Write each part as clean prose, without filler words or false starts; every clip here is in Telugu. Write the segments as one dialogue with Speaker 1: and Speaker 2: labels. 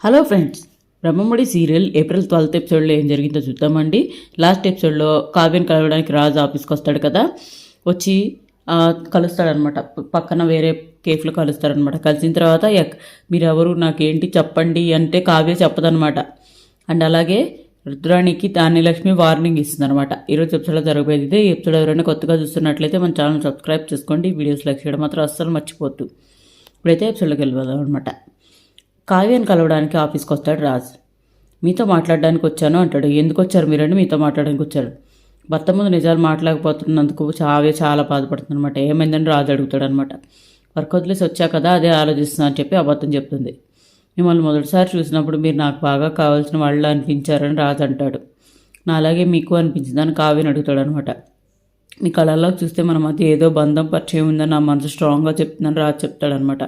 Speaker 1: Hello friends, Brahmamudi serial April 12th ఎపిసోడ్లో ఏం జరిగిందో చూద్దామండి. లాస్ట్ ఎపిసోడ్లో కావ్యని కలవడానికి రాజు ఆఫీస్కి వస్తాడు కదా, వచ్చి కలుస్తాడనమాట. పక్కన వేరే కేఫ్లో కలుస్తారనమాట. కలిసిన తర్వాత మీరెవరు నాకేంటి చెప్పండి అంటే కావ్య చెప్పదనమాట. అండ్ అలాగే రుద్రాణికి ధాన్యలక్ష్మి వార్నింగ్ ఇస్తుందనమాట. ఈరోజు ఎపిసోడ్లో జరగబోయేది ఇదే. ఈ ఎపిసోడ్ ఎవరైనా కొత్తగా చూస్తున్నట్లయితే మన ఛానల్ సబ్స్క్రైబ్ చేసుకోండి, వీడియోస్ లైక్ చేయడం మాత్రం అస్సలు మర్చిపోద్దు. ఇప్పుడైతే ఎపిసోడ్లోకి వెళ్ళిపోదాం అనమాట. కావ్యాన్ని కలవడానికి ఆఫీస్కి వస్తాడు రాజ్. మీతో మాట్లాడడానికి వచ్చాను అంటాడు. ఎందుకు వచ్చారు మీరండి? మీతో మాట్లాడడానికి వచ్చారు. భర్త ముందు నిజాలు మాట్లాడకపోతున్నందుకు కావ్య చాలా బాధపడుతుంది అనమాట. ఏమైందని రాజు అడుగుతాడు అనమాట. వర్క్ వదిలేసి వచ్చా కదా, అదే ఆలోచిస్తున్నా అని చెప్పి అబద్ధం చెప్తుంది. మిమ్మల్ని మొదటిసారి చూసినప్పుడు మీరు నాకు బాగా కావాల్సిన వాళ్ళు అనిపించారని రాజు అంటాడు. నా అలాగే మీకు అనిపించిందని కావ్యని అడుగుతాడు అనమాట. మీ కళల్లో చూస్తే మన మధ్య ఏదో బంధం పరిచయం ఉందని నా మనసు స్ట్రాంగ్గా చెప్తుందని రాజు చెప్తాడనమాట.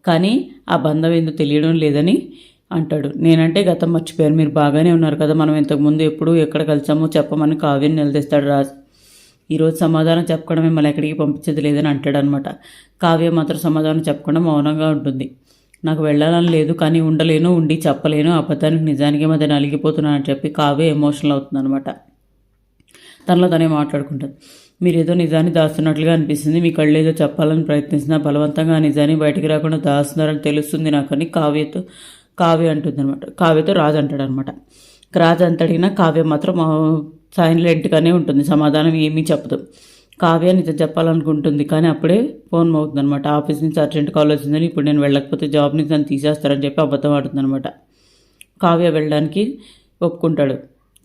Speaker 1: కానీ ఆ బంధం ఏందో తెలియడం లేదని అంటాడు. నేనంటే గతం మర్చిపోయాను, మీరు బాగానే ఉన్నారు కదా, మనం ఇంతకుముందు ఎప్పుడు ఎక్కడ కలిసామో చెప్పమని కావ్యని నిలదీస్తాడు రాజు. ఈరోజు సమాధానం చెప్పకుండా మిమ్మల్ని ఎక్కడికి పంపించేది లేదని అంటాడు అనమాట. కావ్య మాత్రం సమాధానం చెప్పకుండా మౌనంగా ఉంటుంది. నాకు వెళ్ళాలని లేదు, కానీ ఉండలేను, ఉండి చెప్పలేను, అబద్ధానికి నిజానికి మధ్య నలిగిపోతున్నానని చెప్పి కావ్య ఎమోషనల్ అవుతుందన్నమాట. తనలో తనే మాట్లాడుకుంటుంది. మీరు ఏదో నిజాన్ని దాస్తున్నట్లుగా అనిపిస్తుంది, మీ కళ్ళు ఏదో చెప్పాలని ప్రయత్నిస్తున్నా, బలవంతంగా ఆ నిజాన్ని బయటికి రాకుండా దాస్తున్నారని తెలుస్తుంది నాకని కావ్య అంటుందన్నమాట. కావ్యతో రాజు అంటాడనమాట. రాజు అంత అడిగినా కావ్య మాత్రం సైలెంట్గానే ఉంటుంది, సమాధానం ఏమీ చెప్పదు. కావ్య నిజం చెప్పాలనుకుంటుంది, కానీ అప్పుడే ఫోన్ మోగుతుందనమాట. ఆఫీస్ నుంచి అర్జెంట్ కాల్ వచ్చిందని, ఇప్పుడు నేను వెళ్ళకపోతే జాబ్ నుంచి నన్ను తీసేస్తారని చెప్పి అబద్ధం ఆడుతుందనమాట. కావ్య వెళ్ళడానికి ఒప్పుకుంటాడు.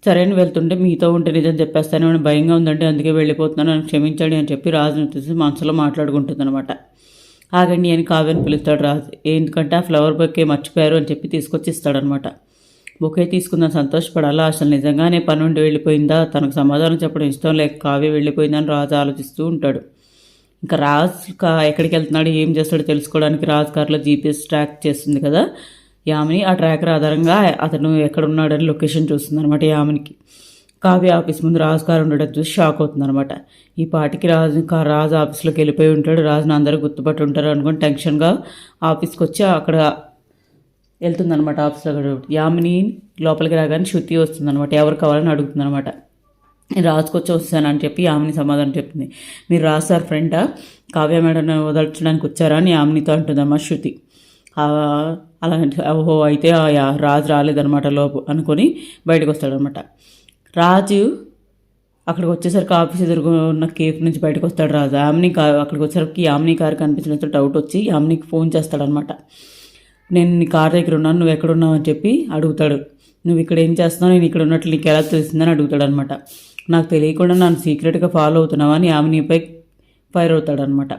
Speaker 1: సరైన వెళ్తుంటే మీతో ఉంటే నిజం చెప్పేస్తాను అని భయంగా ఉందంటే అందుకే వెళ్ళిపోతున్నాను, అని క్షమించండి అని చెప్పి రాజుని తీసి మనసులో మాట్లాడుకుంటుంది అనమాట. ఆగండి అని కావ్యని పిలుస్తాడు రాజు. ఎందుకంటే ఆ ఫ్లవర్ బొకే మర్చిపోయారు అని చెప్పి తీసుకొచ్చి ఇస్తాడనమాట. బొకే తీసుకుందని సంతోషపడాలా, అసలు నిజంగానే పని నుండి వెళ్ళిపోయిందా, తనకు సమాధానం చెప్పడం ఇష్టం లేక కావ్య వెళ్ళిపోయిందని రాజు ఆలోచిస్తూ ఉంటాడు. ఇంకా రాజు ఎక్కడికి వెళ్తున్నాడు, ఏం చేస్తాడో తెలుసుకోవడానికి రాజు కార్లో జీపీఎస్ ట్రాక్ చేస్తుంది కదా యామిని. ఆ ట్రాకర్ ఆధారంగా అతను ఎక్కడున్నాడని లొకేషన్ చూస్తుంది అనమాట యామినికి. కావ్య ఆఫీస్ ముందు రాజు కారు ఉండడం చూసి షాక్ అవుతుందన్నమాట. ఈ పాటికి రాజు ఆఫీస్లోకి వెళ్ళిపోయి ఉంటాడు. రాజుని అందరూ గుర్తుపట్టి ఉంటారు అనుకుని టెన్షన్గా ఆఫీస్కి వచ్చి అక్కడ వెళ్తుందనమాట. ఆఫీస్లో యామిని లోపలికి రాగానే శృతి వస్తుందన్నమాట. ఎవరు కావాలని అడుగుతుందనమాట. నేను రాజుకొచ్చి వస్తానని చెప్పి యామిని సమాధానం చెప్తుంది. మీరు రాజు సార్ ఫ్రెండా, కావ్య మేడం వదలచడానికి వచ్చారా అని యామినితో అంటుందమ్మా శృతి. అలా ఓహో అయితే రాజు రాలేదనమాట లోపు అనుకొని బయటకు వస్తాడనమాట. రాజు అక్కడికి వచ్చేసరికి ఆఫీస్ ఎదురుగా ఉన్న కేఫ్ నుంచి బయటకు వస్తాడు రాజు. అక్కడికి వచ్చేసరికి యామిని కారు కనిపించినంత డౌట్ వచ్చి యామినికి ఫోన్ చేస్తాడనమాట. నేను నీ కార్ దగ్గర ఉన్నాను, నువ్వు ఎక్కడున్నావు అని చెప్పి అడుగుతాడు. నువ్వు ఇక్కడ ఏం చేస్తున్నావు, నేను ఇక్కడ ఉన్నట్లు నీకు ఎలా తెలిసిందని అడుగుతాడు అనమాట. నాకు తెలియకుండా నన్ను సీక్రెట్గా ఫాలో అవుతున్నావా అని యామినిపై ఫైర్ అవుతాడనమాట.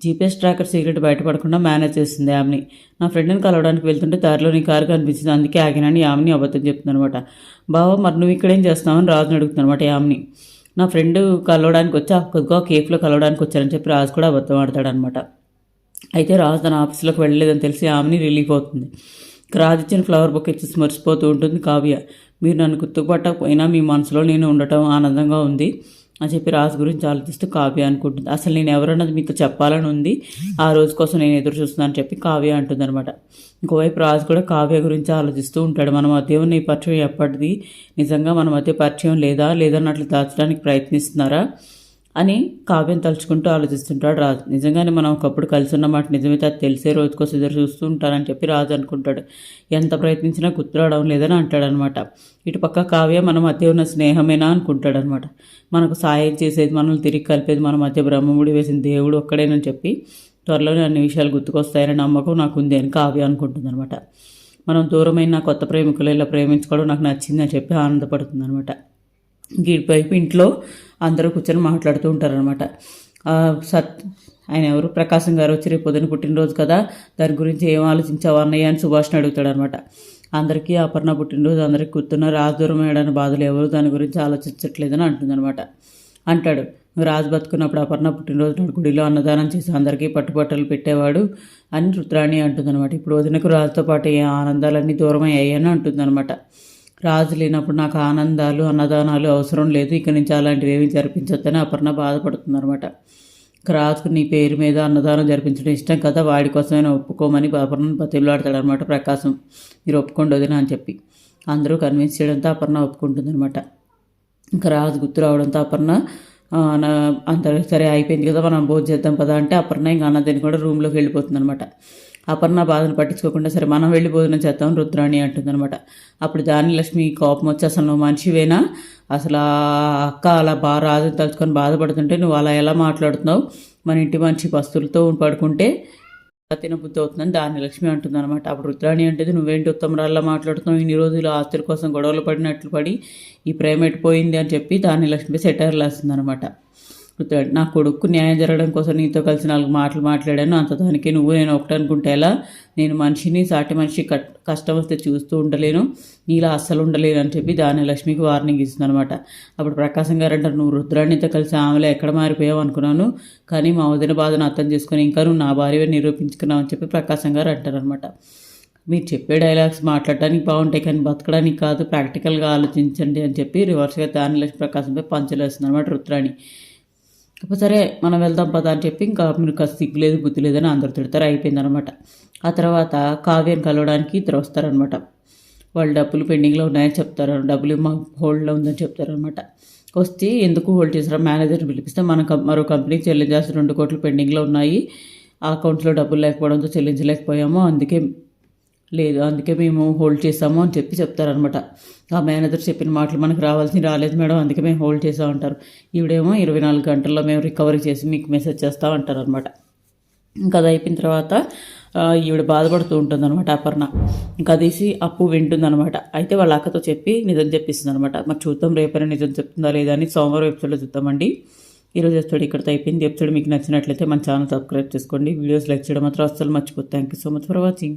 Speaker 1: జీపీఎస్ ట్రాకర్ సీక్రెట్ బయటపడకుండా మేనేజ్ చేస్తుంది యామిని. నా ఫ్రెండ్ని కలవడానికి వెళ్తుంటే దారిలో నీ కారు కనిపించింది, అందుకే ఆగినని యామిని అబద్ధం చెప్తుంది అనమాట. బావ మరి నువ్వు ఇక్కడేం చేస్తున్నావని రాజుని అడుగుతుంది అనమాట యామిని. నా ఫ్రెండ్ కలవడానికి వచ్చి అక్కడిగా కేఫ్లో కలవడానికి వచ్చారని చెప్పి రాజు కూడా అబద్ధం ఆడతాడనమాట. అయితే రాజు తన ఆఫీస్లోకి వెళ్ళలేదని తెలిసి యామిని రిలీఫ్ అవుతుంది. రాజు ఇచ్చిన ఫ్లవర్ బొకే ఇచ్చేసి మర్చిపోతూ ఉంటుంది కావ్య. మీరు నన్ను గుర్తుపట్టకపోయినా మీ మనసులో నేను ఉండటం ఆనందంగా ఉంది అని చెప్పి రాజు గురించి ఆలోచిస్తూ కావ్య అనుకుంటుంది. అసలు నేను ఎవరన్నది మీతో చెప్పాలని ఉంది, ఆ రోజు కోసం నేను ఎదురు చూస్తున్నాను చెప్పి కావ్య అంటుంది అనమాట. ఇంకోవైపు రాజు కూడా కావ్య గురించి ఆలోచిస్తూ ఉంటాడు. మన మధ్య ఉన్న ఈ పరిచయం ఎప్పటిది, నిజంగా మన మధ్య పరిచయం లేదన్నట్లు దాచడానికి ప్రయత్నిస్తున్నారా అని కావ్యం తలుచుకుంటూ ఆలోచిస్తుంటాడు రాజు. నిజంగానే మనం ఒకప్పుడు కలిసి ఉన్నమాట నిజమైతే అది తెలిసే రోజు కోసం ఎదురు చూస్తూ ఉంటానని చెప్పి రాజు అనుకుంటాడు. ఎంత ప్రయత్నించినా గుర్తురావడం లేదని అంటాడనమాట. ఇటుపక్క కావ్య మన మధ్య ఉన్న స్నేహమేనా అనుకుంటాడనమాట. మనకు సాయం చేసేది, మనల్ని తిరిగి కలిపేది మన మధ్య బ్రహ్మముడి వేసిన దేవుడు ఒక్కడేనని చెప్పి త్వరలోనే అన్ని విషయాలు గుర్తుకొస్తాయని నమ్మకం నాకు ఉంది అని కావ్య అనుకుంటుంది అనమాట. మనం దూరమైన కొత్త ప్రేమికులు ఇలా ప్రేమించుకోవడం నాకు నచ్చిందని చెప్పి ఆనందపడుతుంది అనమాట. గీడిపైపు ఇంట్లో అందరూ కూర్చొని మాట్లాడుతూ ఉంటారనమాట. ఆయన ఎవరు, ప్రకాశం గారు వచ్చి రేపు పొద్దున పుట్టినరోజు కదా, దాని గురించి ఏం ఆలోచించావు అన్నయ్య అని సుభాష్ని అడుగుతాడనమాట. అందరికీ అపర్ణ పుట్టినరోజు, అందరికీ గుర్తున్న రాజు దూరం వేయడానికి బాధలు ఎవరు దాని గురించి ఆలోచించట్లేదని అంటుందన్నమాట. అంటాడు, రాజు బతుకున్నప్పుడు అపర్ణ పుట్టినరోజు నాడు గుడిలో అన్నదానం చేసి అందరికీ పట్టుబట్టలు పెట్టేవాడు అని రుద్రాణి అంటుందన్నమాట. ఇప్పుడు వదినకు రాజుతో పాటు ఏ ఆనందాలన్నీ దూరమయ్యాయని అంటుందన్నమాట. రాజు లేనప్పుడు నాకు ఆనందాలు అన్నదానాలు అవసరం లేదు, ఇక నుంచి అలాంటివి ఏమీ జరిపించొద్దని అపర్ణ బాధపడుతుందన్నమాట. రాజుకు నీ పేరు మీద అన్నదానం జరిపించడం ఇష్టం కదా, వాడి కోసమైనా ఒప్పుకోమని అపర్ణను బతిలాడతాడనమాట ప్రకాశం. మీరు ఒప్పుకోండి వదిన అని చెప్పి అందరూ కన్విన్స్ చేయడంతో అపర్ణ ఒప్పుకుంటుందనమాట. ఇంకా రాజు గుర్తు రావడంతో అపర్ణ అంత సరే అయిపోయింది కదా మనం భోజనం చేద్దాం పదా అంటే అపర్ణ ఇంకా అన్నదని కూడా రూమ్లోకి వెళ్ళిపోతుంది అనమాట. అపర్ణ బాధను పట్టించుకోకుండా సరే మనం వెళ్ళి భోజనం చేద్దాం రుద్రాణి అంటుందన్నమాట. అప్పుడు లక్ష్మి కోపం వచ్చి అసలు నువ్వు మనిషివేనా, అసలు ఆ అక్క అలా రాజుని తలుచుకొని బాధపడుతుంటే నువ్వు అలా ఎలా మాట్లాడుతున్నావు, మన ఇంటి మనిషి పస్తులతో పడుకుంటే తినబుద్ధి అవుతుందని లక్ష్మి అంటుందన్నమాట. అప్పుడు రుద్రాణి అంటే నువ్వేంటి ఉత్తమరాల్లా మాట్లాడుతున్నావు, ఇన్ని రోజులు ఆస్తుల కోసం గొడవలు పడినట్లు పడి ఈ ప్రేమ ఎట్టిపోయింది అని చెప్పి లక్ష్మి సెటైర్లు వేస్తుందన్నమాట. నా కొడుకు న్యాయం జరగడం కోసం నీతో కలిసి 4 మాటలు మాట్లాడాను, అంత దానికి నువ్వు నేను ఒకటి అనుకుంటే ఎలా, నేను మనిషిని సాటి మనిషి కష్టం వస్తే చూస్తూ ఉండలేను, నీలా అస్సలు ఉండలేను అని చెప్పి లక్ష్మికి వార్నింగ్ ఇస్తుందనమాట. అప్పుడు ప్రకాశం గారు అంటారు నువ్వు రుద్రాణితో కలిసి ఆమెలో ఎక్కడ మారిపోయావు అనుకున్నాను, కానీ మా వదిన బాధను అర్థం చేసుకొని ఇంకా నువ్వు నా భార్య నిరూపించుకున్నావు అని చెప్పి ప్రకాశం గారు అంటారనమాట. మీరు చెప్పే డైలాగ్స్ మాట్లాడడానికి బాగుంటాయి కానీ బతకడానికి కాదు, ప్రాక్టికల్గా ఆలోచించండి అని చెప్పి రివర్స్గా లక్ష్మి ప్రకాశంపై పంచలేస్తుంది అనమాట రుద్రాణి. సరే మనం వెళ్దాం పదా అని చెప్పి ఇంకా మీరు కాస్త సిగ్గు లేదు బుద్ధి లేదని అందరు తిడతారు. అయిపోయిందనమాట. ఆ తర్వాత కావ్యాన్ని కలవడానికి ఇద్దరు వస్తారనమాట. వాళ్ళు డబ్బులు పెండింగ్లో ఉన్నాయని చెప్తారు, డబ్బులు మా హోల్డ్లో ఉందని చెప్తారనమాట. వస్తే ఎందుకు హోల్డ్ చేసారా మేనేజర్ని పిలిపిస్తే మరో కంపెనీకి చెల్లించాల్సిన 2 కోట్లు పెండింగ్లో ఉన్నాయి, ఆ అకౌంట్లో డబ్బులు లేకపోవడంతో చెల్లించలేకపోయాము, అందుకే మేము హోల్డ్ చేసాము అని చెప్తారనమాట. ఆ మేనేజర్ చెప్పిన మాటలు మనకు రాలేదు మేడం, అందుకే మేము హోల్డ్ చేసాం అంటారు. ఈవిడేమో 24 గంటల్లో మేము రికవరీ చేసి మీకు మెసేజ్ చేస్తాం అంటారు అనమాట. ఇంకా అది అయిపోయిన తర్వాత ఈవిడ బాధపడుతూ ఉంటుందన్నమాట అపర్ణ. ఇంకా అదేసి అప్పు వింటుందన్నమాట. అయితే వాళ్ళ అక్కతో చెప్పి నిజం చెప్పిస్తుంది అనమాట. మరి చూద్దాం రేపైనా నిజం చెప్తుందా లేదా అని సోమవారం ఎపిసోడ్లో చూద్దామండి. ఈరోజు ఎపిసోడ్ ఇక్కడితో అయిపోయింది. ఎపిసోడ్ మీకు నచ్చినట్లయితే మన ఛానల్ సబ్స్క్రైబ్ చేసుకోండి, వీడియోస్ లైక్ చేయడం మాత్రం అస్సలు మర్చిపోతుంది. Thank you so much for watching.